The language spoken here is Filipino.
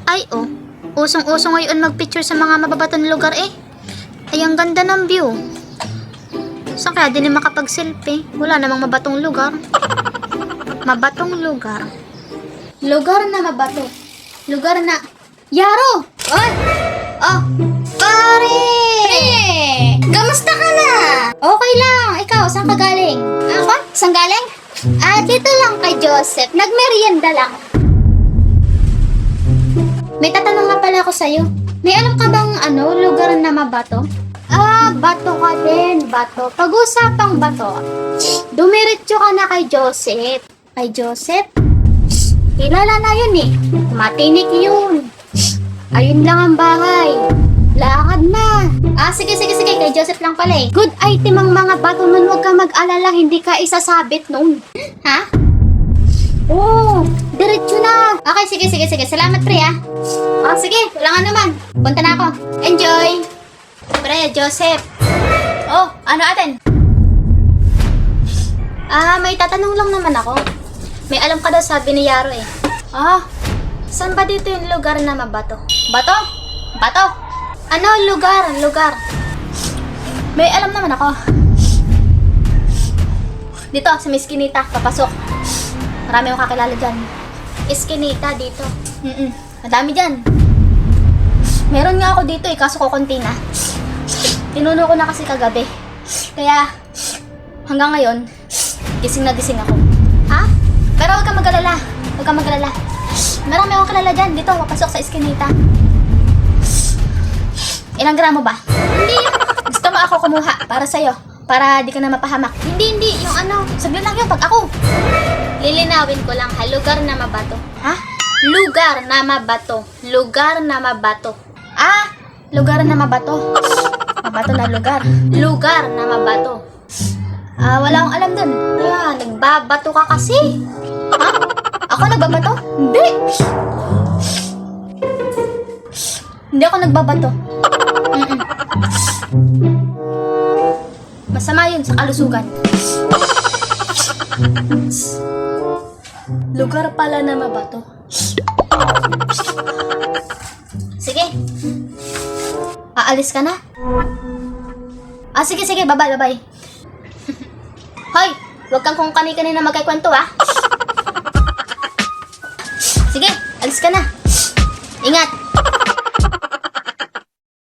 Ay, oh. Usong-uso ngayon magpicture sa mga mababatong lugar eh. Ay, ang ganda ng view. Saan kaya din makapag-selfie? Wala namang mabatong lugar. Mabatong lugar. Lugar na mabato. Lugar na... Yaro! Oy! Oh! Pare! Kamusta ka na? Okay lang. Ikaw, saan ka galing? Ako? Saan galing? Dito lang kay Joseph. Nagmerienda lang. May tatanong nga pala ako sa'yo. May alam ka bang lugar na mabato? Bato ka din, bato. Pag-usapang bato, dumiretso ka na kay Joseph. Kay Joseph? Kilala na yun eh. Matinik yun. Ayun lang ang bahay. Lakad na. Sige. Kay Joseph lang pala eh. Good item ang mga bato nun. Huwag ka mag-alala. Hindi ka isasabit nun. Ha? Oo. Diretso na. Okay, sige. Salamat, pre, ah. Sige. Wala nga naman. Punta na ako. Enjoy. Pre, Joseph. Oh, ano atin? May tatanong lang naman ako. May alam ka daw sabi ni Yaro eh. Saan ba dito yung lugar na mabato? Bato? Bato? Ano lugar? Lugar. May alam naman ako. Dito, sa Miskinita, papasok. Marami akong kakilala dyan. Iskinita dito. Madami dyan. Meron nga ako dito eh, kaso kukunti na. Tinuno ko na kasi kagabi. Kaya, hanggang ngayon, gising na gising ako. Pero huwag kang mag-alala. Huwag kang mag-alala. Marami akong kilala dyan. Dito, papasok sa Iskinita. Ilang gramo ba? Hindi. Gusto mo ako kumuha para sa'yo. Para di ka na mapahamak. Hindi. Yung saglit lang yun pag ako. Lilinawin ko lang ha. Lugar na mabato. Lugar na mabato. Lugar na mabato. Lugar na mabato. Mabato na lugar. Lugar na mabato. Wala akong alam dun. Kaya, nagbabato ka kasi. Ako nagbabato? Hindi. Hindi ako nagbabato. Masama yun sa kalusugan. Lugar pala na mabato. Sige. Aalis ka na? Sige. Bye-bye. Hoy! Huwag kang kung kani-kani na magkikwento, Sige, alis ka na. Ingat!